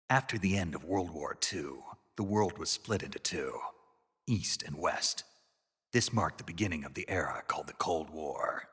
After the end of World War II, the world was split into two, East and West. This marked the beginning of the era called the Cold War.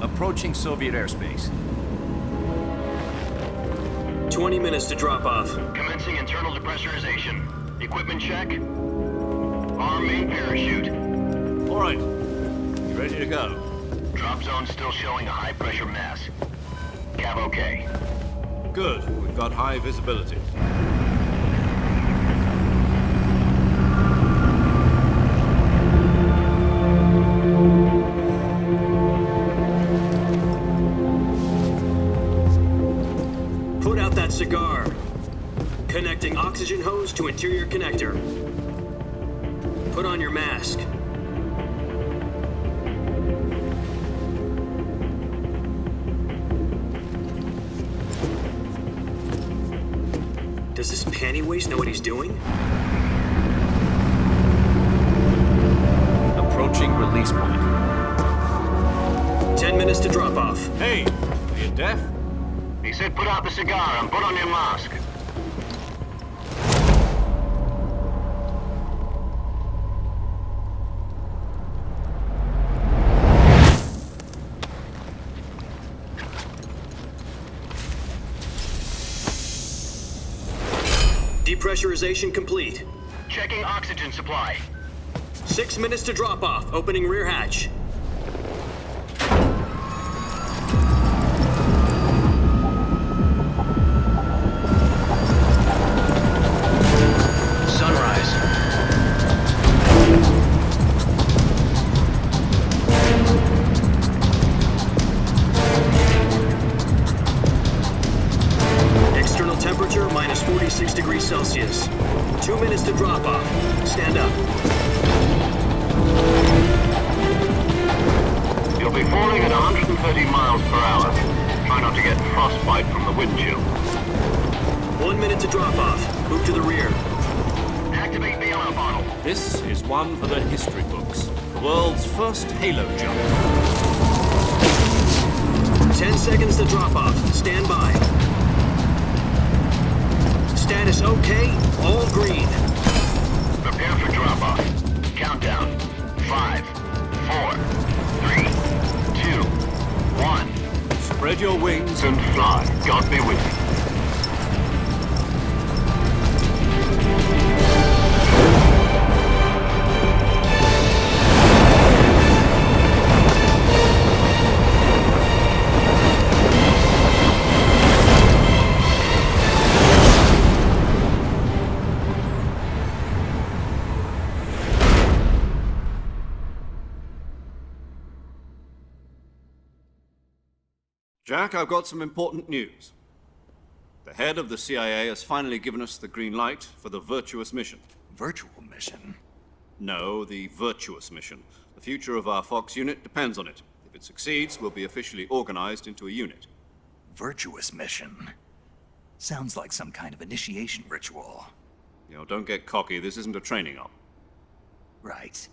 Approaching Soviet airspace. 20 minutes to drop off. Commencing internal depressurization. Equipment check. Arm main parachute. All right. You ready to go? Drop zone still showing a high pressure mass. Cav okay. Good. We've got high visibility. Put out that cigar. Connecting oxygen hose to interior connector. Put on your mask. Does this panty waste know what he's doing? Approaching release point. 10 minutes to drop off. Hey, are you deaf? He said put out the cigar and put on your mask. Depressurization complete. Checking oxygen supply. 6 minutes to drop off. Opening rear hatch. Sunrise. External temperature minus 46 degrees Celsius. 2 minutes to drop off. Stand up. You'll be falling at 130 miles per hour. Try not to get frostbite from the wind chill. 1 minute to drop off. Move to the rear. Activate bailout bottle. This is one for the history books. The world's first halo jump. 10 seconds to drop off. Stand by. Status okay. All green. Prepare for drop off. Countdown. 5, 4, 3, 2, 1. Spread your wings And fly. God be with you. Jack, I've got some important news. The head of the CIA has finally given us the green light for the Virtuous mission. Virtual mission? No, the Virtuous mission. The future of our Fox unit depends on it. If it succeeds, we'll be officially organized into a unit. Virtuous mission? Sounds like some kind of initiation ritual. You know, don't get cocky. This isn't a training op. Right.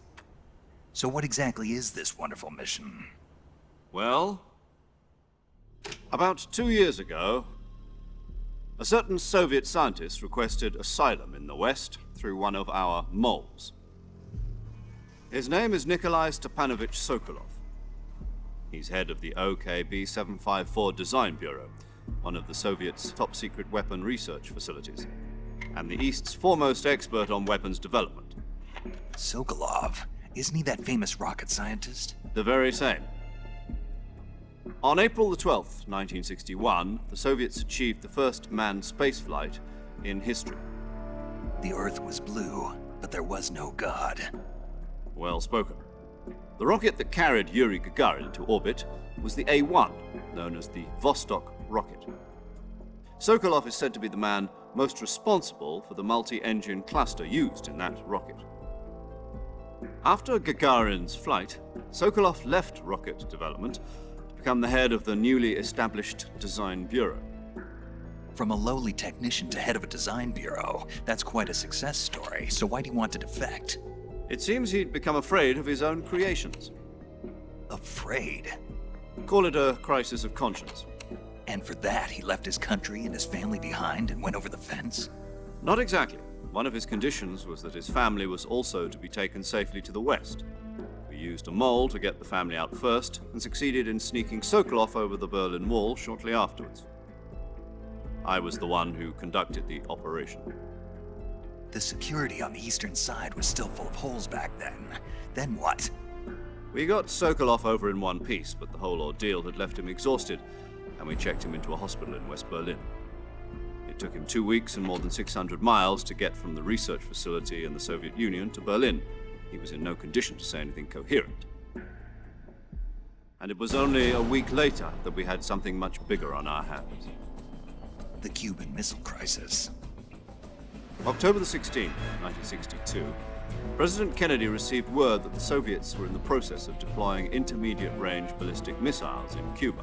So what exactly is this wonderful mission? Well, about 2 years ago, a certain Soviet scientist requested asylum in the West through one of our moles. His name is Nikolai Stepanovich Sokolov. He's head of the OKB-754 Design Bureau, one of the Soviets' top-secret weapon research facilities, and the East's foremost expert on weapons development. Sokolov? Isn't he that famous rocket scientist? The very same. On April the 12th, 1961, the Soviets achieved the first manned spaceflight in history. The Earth was blue, but there was no God. Well spoken. The rocket that carried Yuri Gagarin to orbit was the A-1, known as the Vostok rocket. Sokolov is said to be the man most responsible for the multi-engine cluster used in that rocket. After Gagarin's flight, Sokolov left rocket development to become the head of the newly established Design Bureau. From a lowly technician to head of a design bureau, that's quite a success story, so why do you want to defect? It seems he'd become afraid of his own creations. Afraid? Call it a crisis of conscience. And for that, he left his country and his family behind and went over the fence? Not exactly. One of his conditions was that his family was also to be taken safely to the west. We used a mole to get the family out first and succeeded in sneaking Sokolov over the Berlin Wall shortly afterwards. I was the one who conducted the operation. The security on the eastern side was still full of holes back then. Then what? We got Sokolov over in one piece, but the whole ordeal had left him exhausted, and we checked him into a hospital in West Berlin. It took him 2 weeks and more than 600 miles to get from the research facility in the Soviet Union to Berlin. He was in no condition to say anything coherent. And it was only a week later that we had something much bigger on our hands. The Cuban Missile Crisis. October the 16th, 1962, President Kennedy received word that the Soviets were in the process of deploying intermediate-range ballistic missiles in Cuba.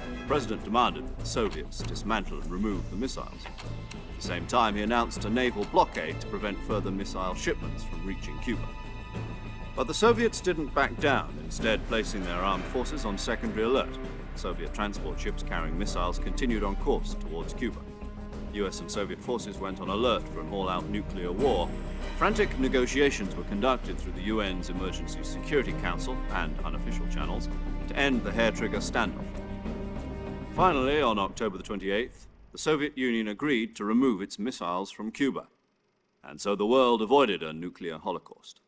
The President demanded that the Soviets dismantle and remove the missiles. At the same time, he announced a naval blockade to prevent further missile shipments from reaching Cuba. But the Soviets didn't back down, instead placing their armed forces on secondary alert. Soviet transport ships carrying missiles continued on course towards Cuba. US and Soviet forces went on alert for an all-out nuclear war. Frantic negotiations were conducted through the UN's Emergency Security Council and unofficial channels to end the hair-trigger standoff. Finally, on October the 28th, the Soviet Union agreed to remove its missiles from Cuba, and so the world avoided a nuclear holocaust.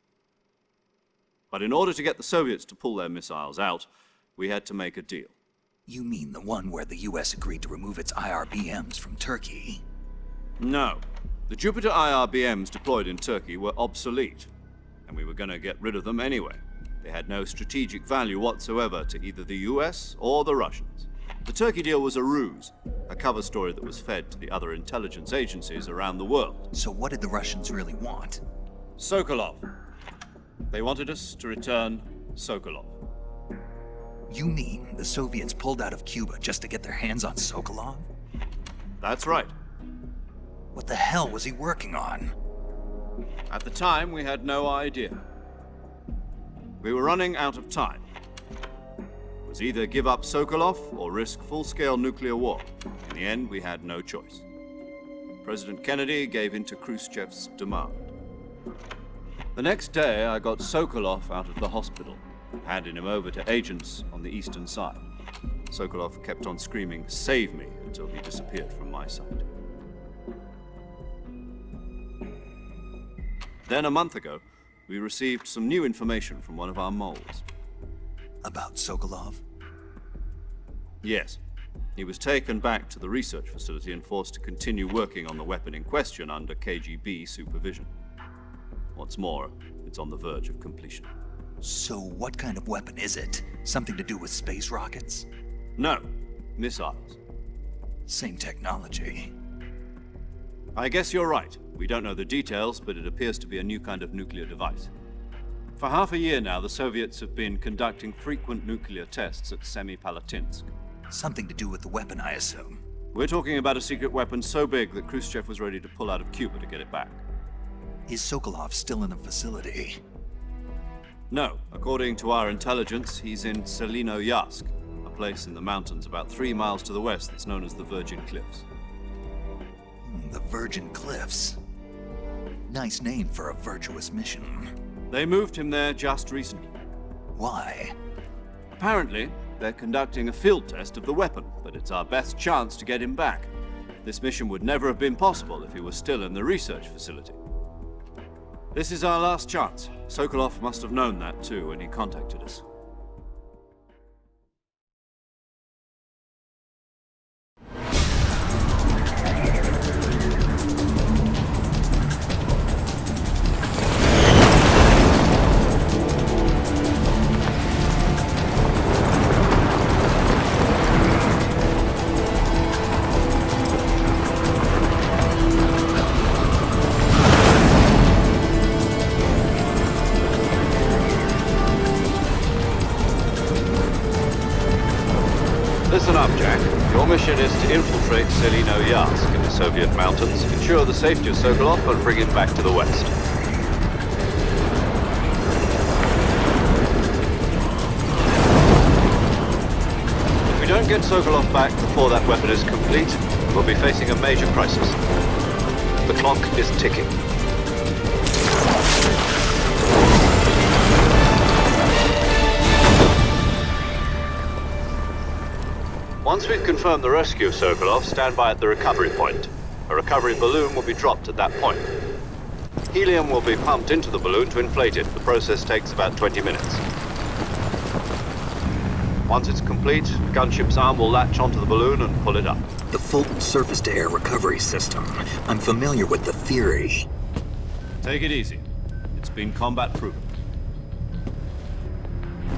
But in order to get the Soviets to pull their missiles out, we had to make a deal. You mean the one where the US agreed to remove its IRBMs from Turkey? No. The Jupiter IRBMs deployed in Turkey were obsolete, and we were going to get rid of them anyway. They had no strategic value whatsoever to either the US or the Russians. The Turkey deal was a ruse, a cover story that was fed to the other intelligence agencies around the world. So what did the Russians really want? Sokolov. They wanted us to return Sokolov. You mean the Soviets pulled out of Cuba just to get their hands on Sokolov? That's right. What the hell was he working on? At the time, we had no idea. We were running out of time. It was either give up Sokolov or risk full-scale nuclear war. In the end, we had no choice. President Kennedy gave in to Khrushchev's demand. The next day, I got Sokolov out of the hospital, handing him over to agents on the eastern side. Sokolov kept on screaming, "Save me," until he disappeared from my sight. Then a month ago, we received some new information from one of our moles. About Sokolov? Yes. He was taken back to the research facility and forced to continue working on the weapon in question under KGB supervision. What's more, it's on the verge of completion. So what kind of weapon is it? Something to do with space rockets? No, missiles. Same technology. I guess you're right. We don't know the details, but it appears to be a new kind of nuclear device. For half a year now, the Soviets have been conducting frequent nuclear tests at Semipalatinsk. Something to do with the weapon, I assume. We're talking about a secret weapon so big that Khrushchev was ready to pull out of Cuba to get it back. Is Sokolov still in the facility? No. According to our intelligence, he's in Selinoyarsk, a place in the mountains about 3 miles to the west that's known as the Virgin Cliffs. The Virgin Cliffs. Nice name for a virtuous mission. They moved him there just recently. Why? Apparently, they're conducting a field test of the weapon, but it's our best chance to get him back. This mission would never have been possible if he was still in the research facility. This is our last chance. Sokolov must have known that too when he contacted us. mission is to infiltrate Selino-Yarsk in the Soviet mountains, ensure the safety of Sokolov, and bring him back to the West. If we don't get Sokolov back before that weapon is complete, we'll be facing a major crisis. The clock is ticking. Once we've confirmed the rescue of Sokolov, stand by at the recovery point. A recovery balloon will be dropped at that point. Helium will be pumped into the balloon to inflate it. The process takes about 20 minutes. Once it's complete, the gunship's arm will latch onto the balloon and pull it up. The Fulton surface-to-air recovery system. I'm familiar with the theory. Take it easy. It's been combat-proven.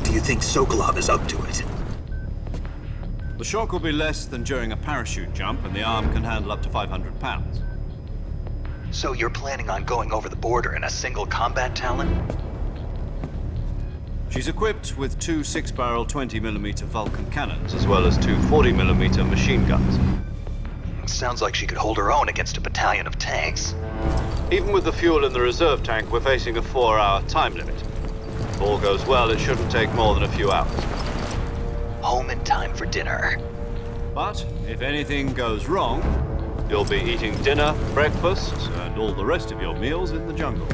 Do you think Sokolov is up to it? The shock will be less than during a parachute jump, and the arm can handle up to 500 pounds. So you're planning on going over the border in a single combat Talon? She's equipped with two 6-barrel 20mm Vulcan cannons, as well as two 40mm machine guns. Sounds like she could hold her own against a battalion of tanks. Even with the fuel in the reserve tank, we're facing a 4-hour time limit. If all goes well, it shouldn't take more than a few hours. Home in time for dinner. But if anything goes wrong, you'll be eating dinner, breakfast, and all the rest of your meals in the jungle.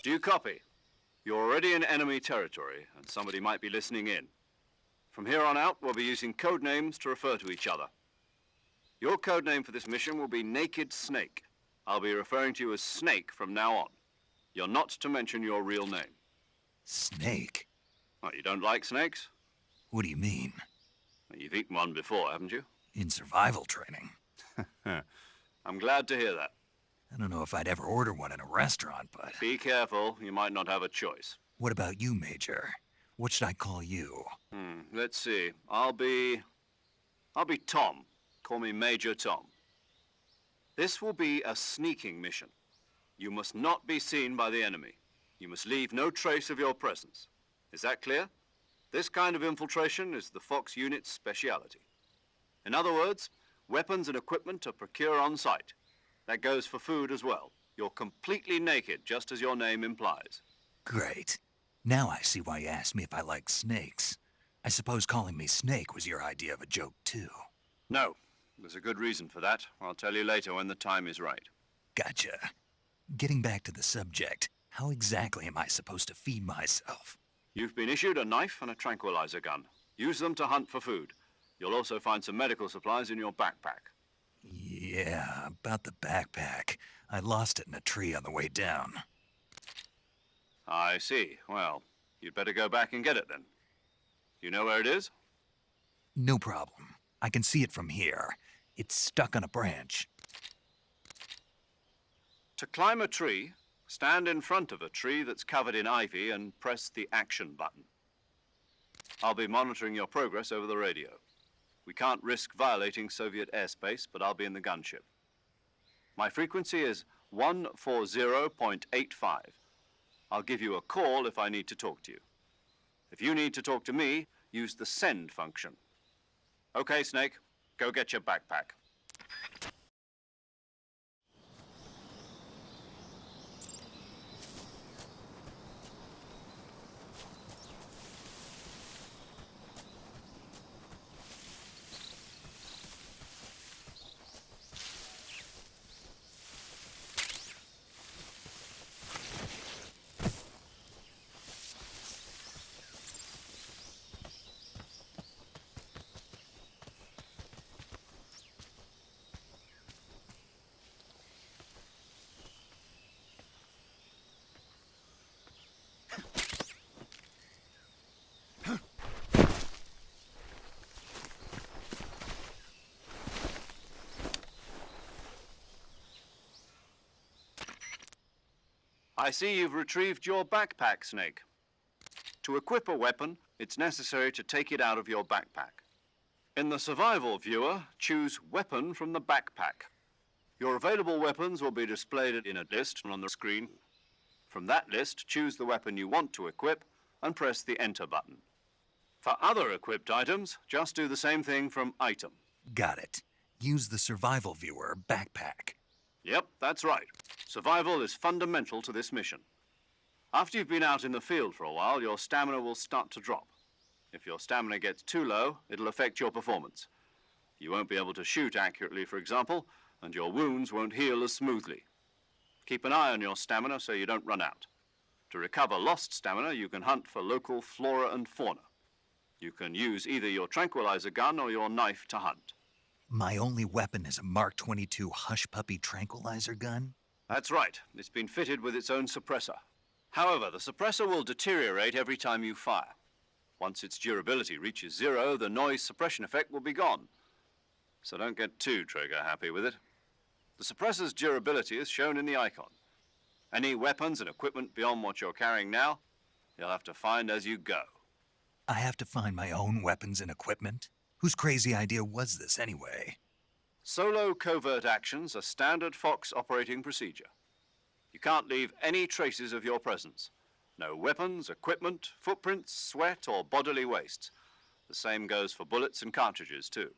Do you copy? You're already in enemy territory, and somebody might be listening in. From here on out, we'll be using code names to refer to each other. Your code name for this mission will be Naked Snake. I'll be referring to you as Snake from now on. You're not to mention your real name. Snake? Oh, you don't like snakes? What do you mean? Well, you've eaten one before, haven't you? In survival training? I'm glad to hear that. I don't know if I'd ever order one in a restaurant, but... Be careful, you might not have a choice. What about you, Major? What should I call you? Let's see. I'll be Tom. Call me Major Tom. This will be a sneaking mission. You must not be seen by the enemy. You must leave no trace of your presence. Is that clear? This kind of infiltration is the Fox unit's speciality. In other words, weapons and equipment are procured on site. That goes for food as well. You're completely naked, just as your name implies. Great. Now I see why you asked me if I like snakes. I suppose calling me Snake was your idea of a joke, too. No. There's a good reason for that. I'll tell you later when the time is right. Gotcha. Getting back to the subject, how exactly am I supposed to feed myself? You've been issued a knife and a tranquilizer gun. Use them to hunt for food. You'll also find some medical supplies in your backpack. Yeah, about the backpack. I lost it in a tree on the way down. I see. Well, you'd better go back and get it then. You know where it is? No problem. I can see it from here. It's stuck on a branch. To climb a tree, Stand in front of a tree that's covered in ivy and press the action button. I'll be monitoring your progress over the radio. We can't risk violating Soviet airspace, but I'll be in the gunship. My frequency is 140.85. I'll give you a call if I need to talk to you. If you need to talk to me, use the send function. Okay, Snake, go get your backpack. I see you've retrieved your backpack, Snake. To equip a weapon, it's necessary to take it out of your backpack. In the survival viewer, choose Weapon from the backpack. Your available weapons will be displayed in a list on the screen. From that list, choose the weapon you want to equip and press the Enter button. For other equipped items, just do the same thing from Item. Got it. Use the survival viewer backpack. Yep, that's right. Survival is fundamental to this mission. After you've been out in the field for a while, your stamina will start to drop. If your stamina gets too low, it'll affect your performance. You won't be able to shoot accurately, for example, and your wounds won't heal as smoothly. Keep an eye on your stamina so you don't run out. To recover lost stamina, you can hunt for local flora and fauna. You can use either your tranquilizer gun or your knife to hunt. My only weapon is a Mark 22 Hush Puppy tranquilizer gun? That's right. It's been fitted with its own suppressor. However, the suppressor will deteriorate every time you fire. Once its durability reaches 0, the noise suppression effect will be gone. So don't get too trigger-happy with it. The suppressor's durability is shown in the icon. Any weapons and equipment beyond what you're carrying now, you'll have to find as you go. I have to find my own weapons and equipment? Whose crazy idea was this anyway? Solo covert actions are standard Fox operating procedure. You can't leave any traces of your presence. No weapons, equipment, footprints, sweat, or bodily wastes. The same goes for bullets and cartridges, too.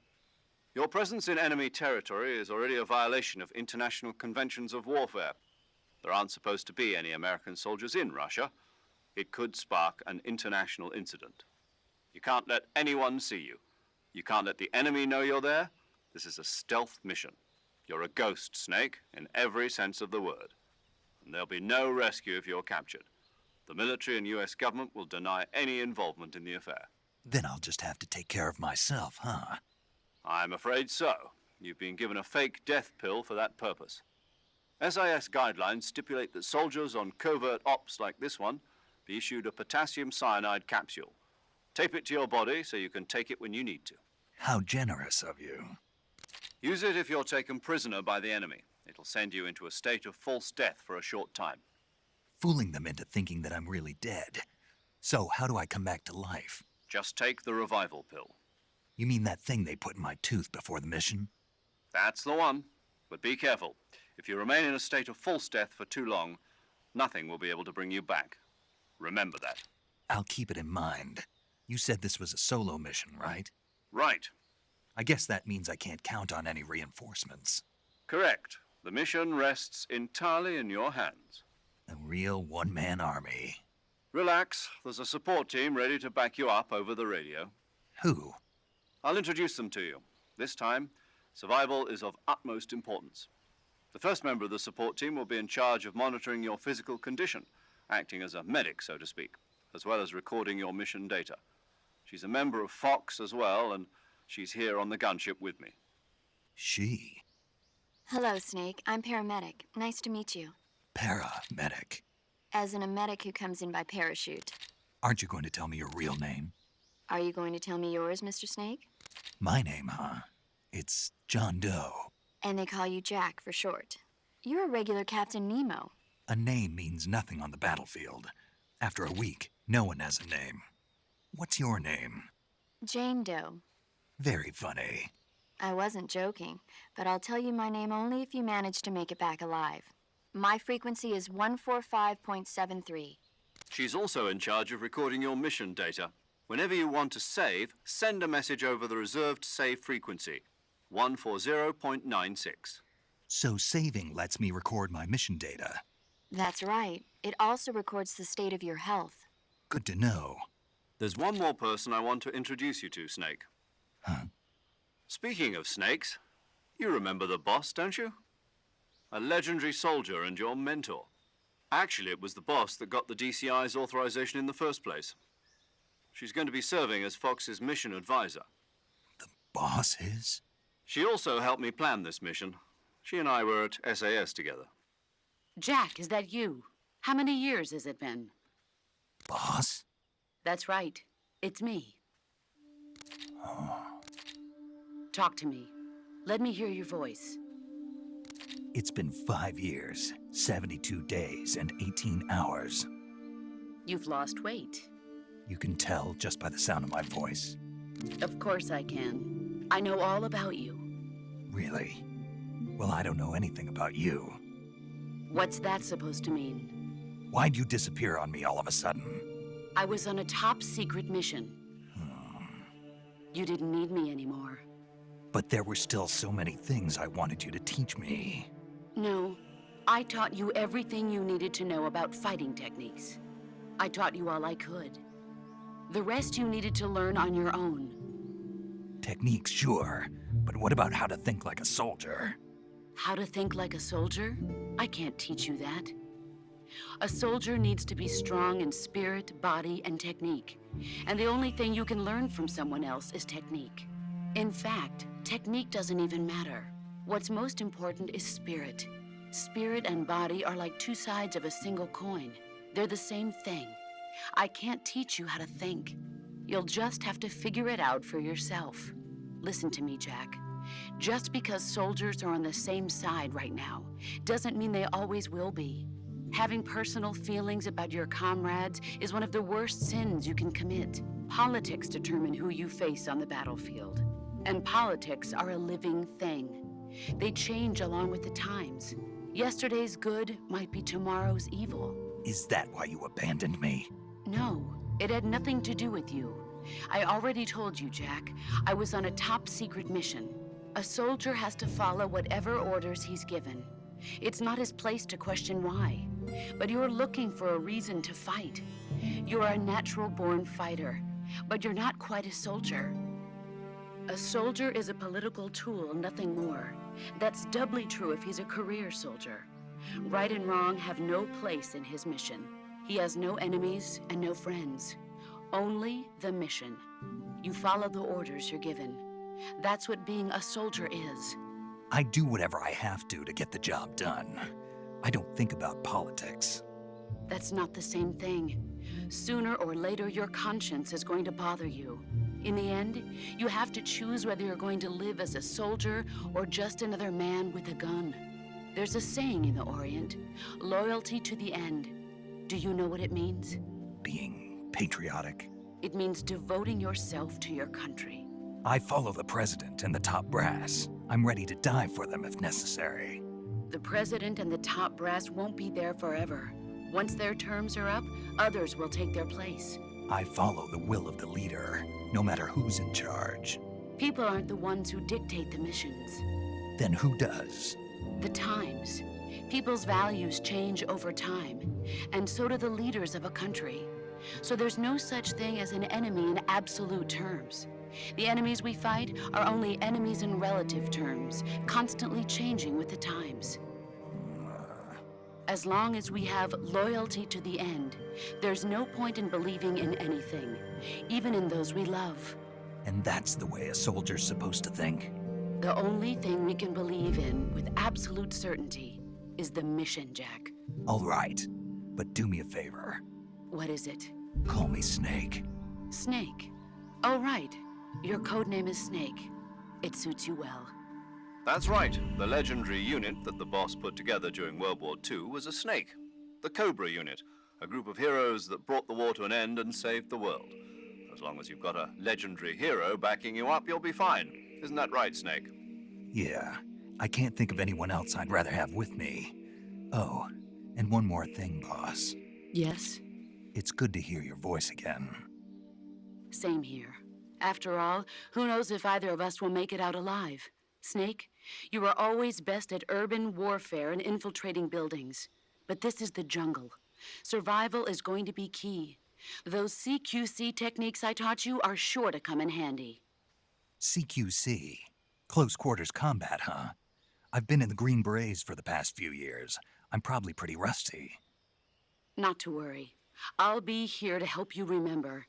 Your presence in enemy territory is already a violation of international conventions of warfare. There aren't supposed to be any American soldiers in Russia. It could spark an international incident. You can't let anyone see you. You can't let the enemy know you're there. This is a stealth mission. You're a ghost, Snake, in every sense of the word. And there'll be no rescue if you're captured. The military and US government will deny any involvement in the affair. Then I'll just have to take care of myself, huh? I'm afraid so. You've been given a fake death pill for that purpose. SIS guidelines stipulate that soldiers on covert ops like this one be issued a potassium cyanide capsule. Tape it to your body so you can take it when you need to. How generous of you. Use it if you're taken prisoner by the enemy. It'll send you into a state of false death for a short time. Fooling them into thinking that I'm really dead. So how do I come back to life? Just take the revival pill. You mean that thing they put in my tooth before the mission? That's the one. But be careful. If you remain in a state of false death for too long, nothing will be able to bring you back. Remember that. I'll keep it in mind. You said this was a solo mission, right? Right. I guess that means I can't count on any reinforcements. Correct. The mission rests entirely in your hands. A real one-man army. Relax. There's a support team ready to back you up over the radio. Who? I'll introduce them to you. This time, survival is of utmost importance. The first member of the support team will be in charge of monitoring your physical condition, acting as a medic, so to speak, as well as recording your mission data. She's a member of Fox as well, and she's here on the gunship with me. She? Hello, Snake. I'm paramedic. Nice to meet you. Paramedic. As in a medic who comes in by parachute. Aren't you going to tell me your real name? Are you going to tell me yours, Mr. Snake? My name, huh? It's John Doe. And they call you Jack for short. You're a regular Captain Nemo. A name means nothing on the battlefield. After a week, no one has a name. What's your name? Jane Doe. Very funny. I wasn't joking, but I'll tell you my name only if you manage to make it back alive. My frequency is 145.73. She's also in charge of recording your mission data. Whenever you want to save, send a message over the reserved save frequency, 140.96. So saving lets me record my mission data. That's right. It also records the state of your health. Good to know. There's one more person I want to introduce you to, Snake. Huh? Speaking of snakes, you remember the boss, don't you? A legendary soldier and your mentor. Actually, it was the boss that got the DCI's authorization in the first place. She's going to be serving as Fox's mission advisor. The boss is? She also helped me plan this mission. She and I were at SAS together. Jack, is that you? How many years has it been? Boss? That's right. It's me. Talk to me. Let me hear your voice. It's been 5 years, 72 days, and 18 hours. You've lost weight. You can tell just by the sound of my voice. Of course I can. I know all about you. Really? Well, I don't know anything about you. What's that supposed to mean? Why'd you disappear on me all of a sudden? I was on a top secret mission. You didn't need me anymore. But there were still so many things I wanted you to teach me. No, I taught you everything you needed to know about fighting techniques. I taught you all I could. The rest you needed to learn on your own. Techniques, sure. But what about how to think like a soldier? How to think like a soldier? I can't teach you that. A soldier needs to be strong in spirit, body, and technique. And the only thing you can learn from someone else is technique. In fact, technique doesn't even matter. What's most important is spirit. Spirit and body are like two sides of a single coin. They're the same thing. I can't teach you how to think. You'll just have to figure it out for yourself. Listen to me, Jack. Just because soldiers are on the same side right now doesn't mean they always will be. Having personal feelings about your comrades is one of the worst sins you can commit. Politics determine who you face on the battlefield. And politics are a living thing. They change along with the times. Yesterday's good might be tomorrow's evil. Is that why you abandoned me? No, it had nothing to do with you. I already told you, Jack. I was on a top secret mission. A soldier has to follow whatever orders he's given. It's not his place to question why. But you're looking for a reason to fight. You're a natural-born fighter, but you're not quite a soldier. A soldier is a political tool, nothing more. That's doubly true if he's a career soldier. Right and wrong have no place in his mission. He has no enemies and no friends. Only the mission. You follow the orders you're given. That's what being a soldier is. I do whatever I have to get the job done. I don't think about politics. That's not the same thing. Sooner or later, your conscience is going to bother you. In the end, you have to choose whether you're going to live as a soldier or just another man with a gun. There's a saying in the Orient, loyalty to the end. Do you know what it means? Being patriotic. It means devoting yourself to your country. I follow the president and the top brass. I'm ready to die for them if necessary. The president and the top brass won't be there forever. Once their terms are up, others will take their place. I follow the will of the leader, no matter who's in charge. People aren't the ones who dictate the missions. Then who does? The times. People's values change over time, and so do the leaders of a country. So there's no such thing as an enemy in absolute terms. The enemies we fight are only enemies in relative terms, constantly changing with the times. As long as we have loyalty to the end, there's no point in believing in anything, even in those we love. And that's the way a soldier's supposed to think? The only thing we can believe in with absolute certainty is the mission, Jack. All right, but do me a favor. What is it? Call me Snake. Snake. Oh, right. Your codename is Snake. It suits you well. That's right. The legendary unit that the boss put together during World War II was a snake. the Cobra Unit, a group of heroes that brought the war to an end and saved the world. As long as you've got a legendary hero backing you up, you'll be fine. Isn't that right, Snake? Yeah, I can't think of anyone else I'd rather have with me. Oh, and one more thing, boss. Yes? It's good to hear your voice again. Same here. After all, who knows if either of us will make it out alive? Snake, you are always best at urban warfare and infiltrating buildings. But this is the jungle. Survival is going to be key. Those CQC techniques I taught you are sure to come in handy. CQC? Close quarters combat, huh? I've been in the Green Berets for the past few years. I'm probably pretty rusty. Not to worry. I'll be here to help you remember.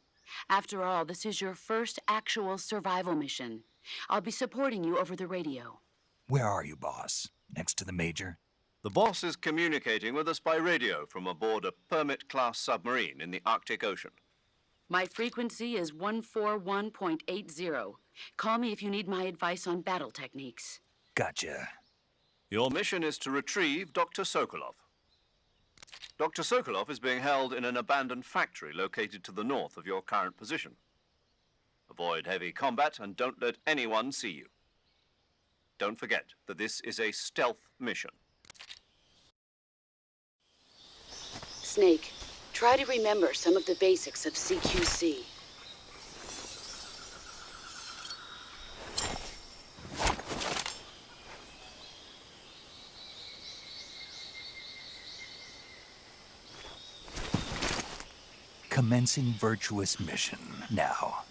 After all, this is your first actual survival mission. I'll be supporting you over the radio. Where are you, boss? Next to the Major? The boss is communicating with us by radio from aboard a Permit-class submarine in the Arctic Ocean. My frequency is 141.80. Call me if you need my advice on battle techniques. Gotcha. Your mission is to retrieve Dr. Sokolov. Dr. Sokolov is being held in an abandoned factory located to the north of your current position. Avoid heavy combat and don't let anyone see you. Don't forget that this is a stealth mission. Snake, try to remember some of the basics of CQC. Commencing virtuous mission now.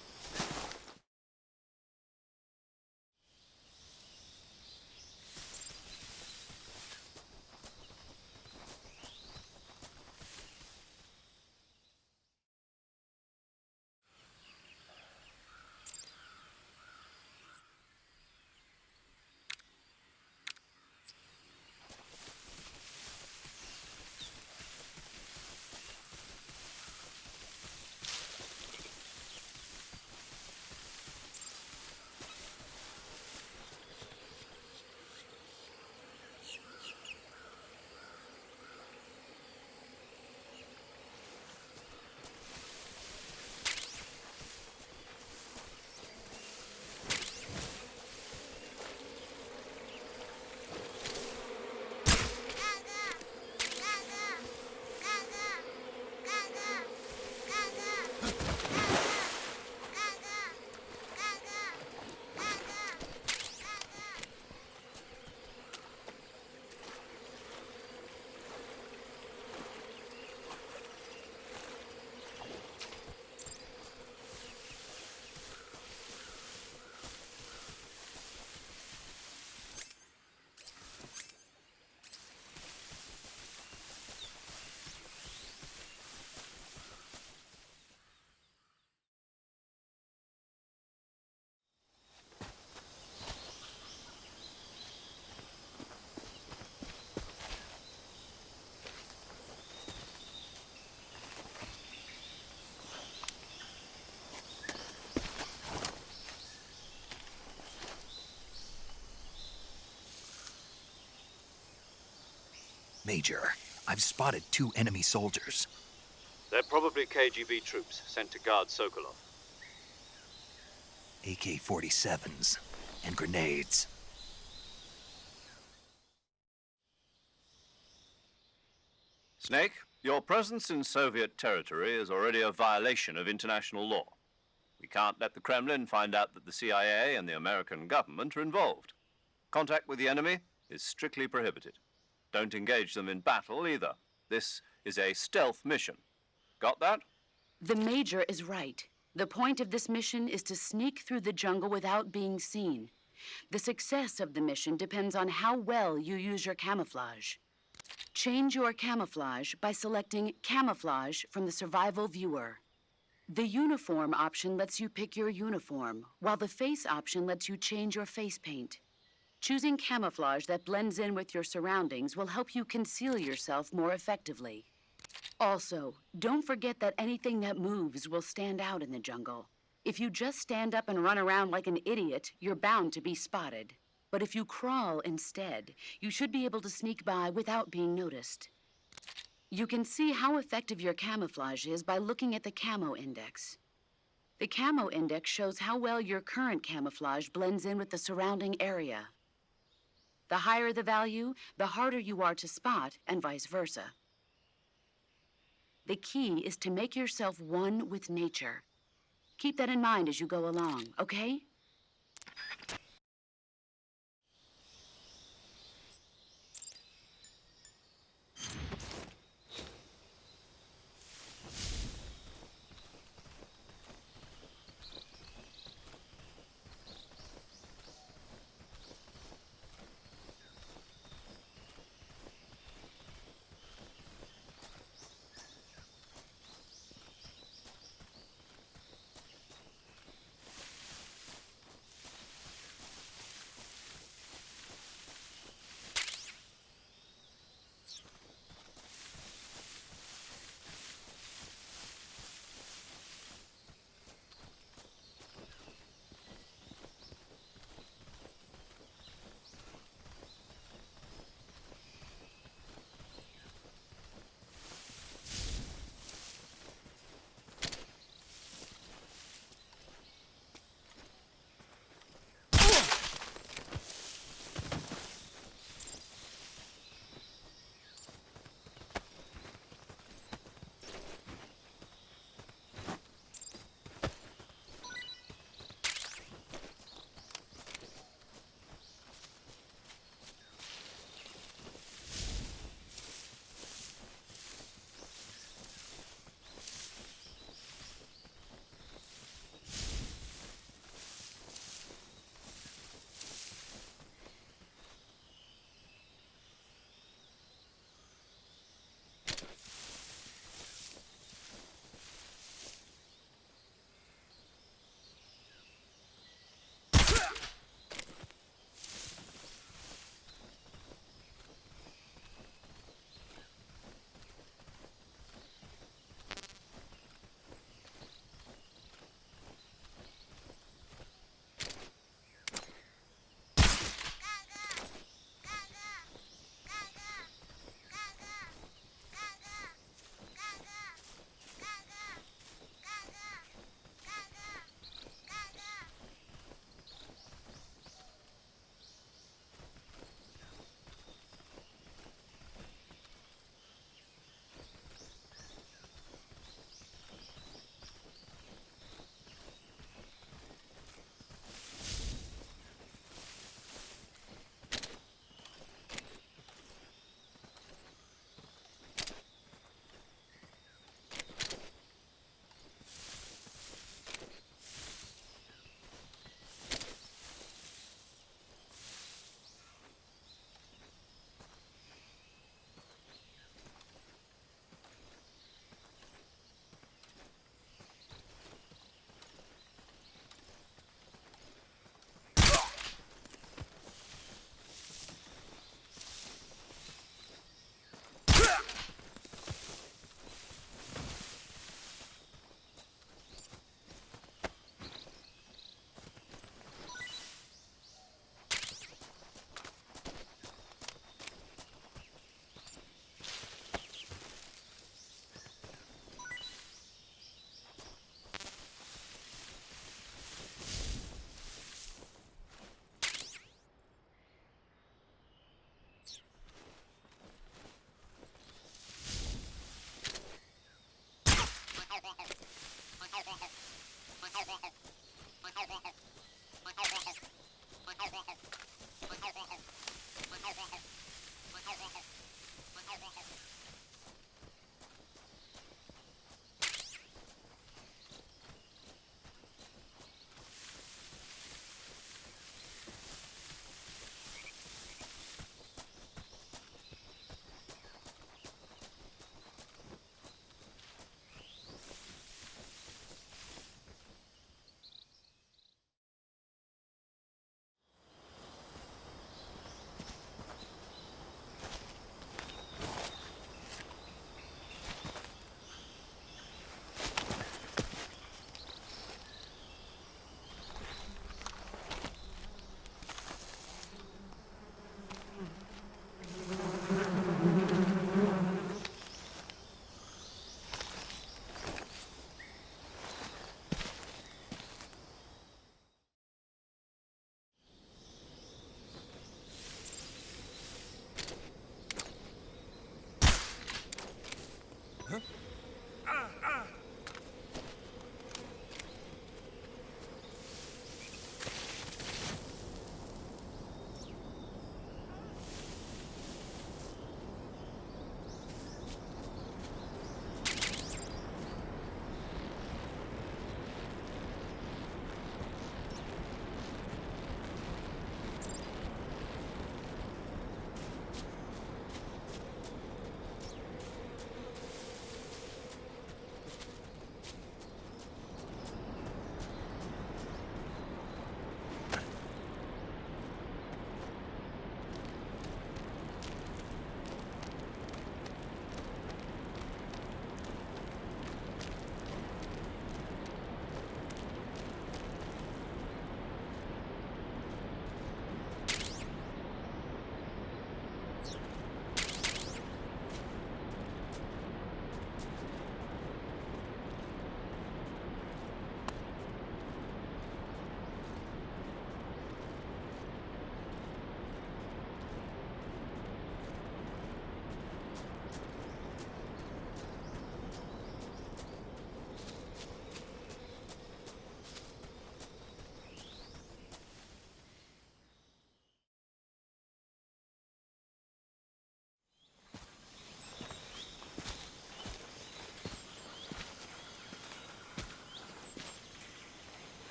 Major, I've spotted 2 enemy soldiers. They're probably KGB troops sent to guard Sokolov. AK-47s and grenades. Snake, your presence in Soviet territory is already a violation of international law. We can't let the Kremlin find out that the CIA and the American government are involved. Contact with the enemy is strictly prohibited. Don't engage them in battle either. This is a stealth mission. Got that? The Major is right. The point of this mission is to sneak through the jungle without being seen. The success of the mission depends on how well you use your camouflage. Change your camouflage by selecting Camouflage from the Survival Viewer. The Uniform option lets you pick your uniform, while the Face option lets you change your face paint. Choosing camouflage that blends in with your surroundings will help you conceal yourself more effectively. Also, don't forget that anything that moves will stand out in the jungle. If you just stand up and run around like an idiot, you're bound to be spotted. But if you crawl instead, you should be able to sneak by without being noticed. You can see how effective your camouflage is by looking at the camo index. The camo index shows how well your current camouflage blends in with the surrounding area. The higher the value, the harder you are to spot, and vice versa. The key is to make yourself one with nature. Keep that in mind as you go along, okay?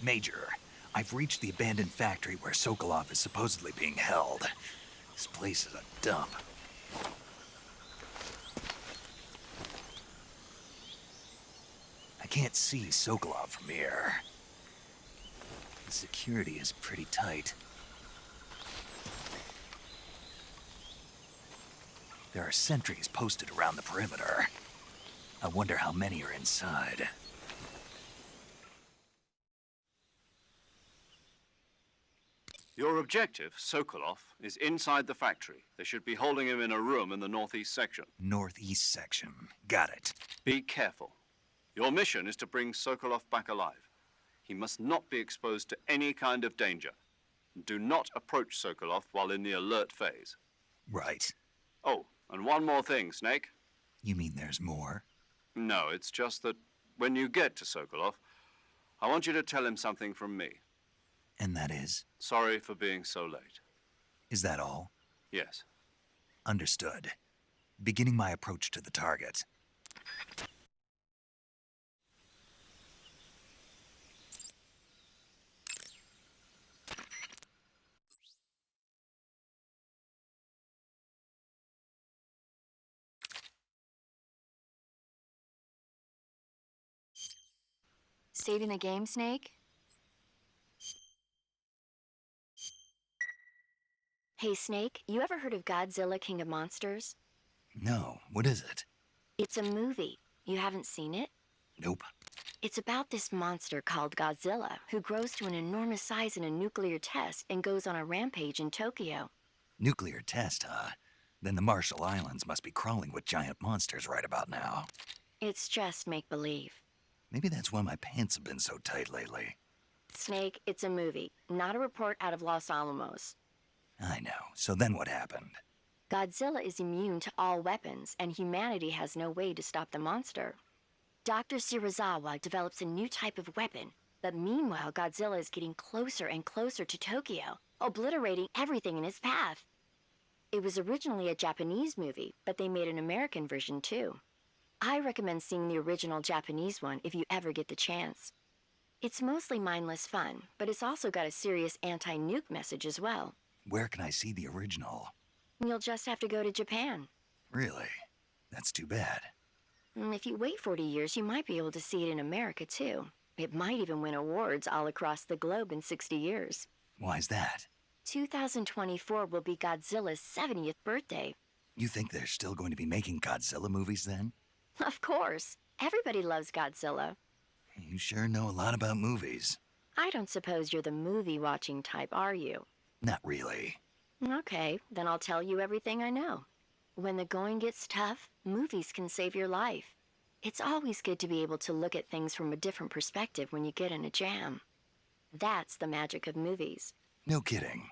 Major, I've reached the abandoned factory where Sokolov is supposedly being held. This place is a dump. I can't see Sokolov from here. The security is pretty tight. There are sentries posted around the perimeter. I wonder how many are inside. Your objective, Sokolov, is inside the factory. They should be holding him in a room in the northeast section. Northeast section. Got it. Be careful. Your mission is to bring Sokolov back alive. He must not be exposed to any kind of danger. Do not approach Sokolov while in the alert phase. Right. Oh, and one more thing, Snake. You mean there's more? No, it's just that when you get to Sokolov, I want you to tell him something from me. And that is? Sorry for being so late. Is that all? Yes. Understood. Beginning my approach to the target. Saving the game, Snake? Hey, Snake, you ever heard of Godzilla King of Monsters? No, what is it? It's a movie. You haven't seen it? Nope. It's about this monster called Godzilla, who grows to an enormous size in a nuclear test and goes on a rampage in Tokyo. Nuclear test, huh? Then the Marshall Islands must be crawling with giant monsters right about now. It's just make-believe. Maybe that's why my pants have been so tight lately. Snake, it's a movie, not a report out of Los Alamos. I know. So then what happened? Godzilla is immune to all weapons, and humanity has no way to stop the monster. Dr. Shirazawa develops a new type of weapon, but meanwhile Godzilla is getting closer and closer to Tokyo, obliterating everything in his path. It was originally a Japanese movie, but they made an American version too. I recommend seeing the original Japanese one if you ever get the chance. It's mostly mindless fun, but it's also got a serious anti-nuke message as well. Where can I see the original? You'll just have to go to Japan. Really? That's too bad. If you wait 40 years, you might be able to see it in America too. It might even win awards all across the globe in 60 years. Why's that? 2024 will be Godzilla's 70th birthday. You think they're still going to be making Godzilla movies then? Of course. Everybody loves Godzilla. You sure know a lot about movies. I don't suppose you're the movie-watching type, are you? Not really. Okay, then I'll tell you everything I know. When the going gets tough, movies can save your life. It's always good to be able to look at things from a different perspective when you get in a jam. That's the magic of movies. No kidding.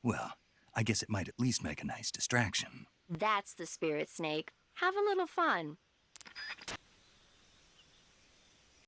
Well, I guess it might at least make a nice distraction. That's the spirit, Snake. Have a little fun.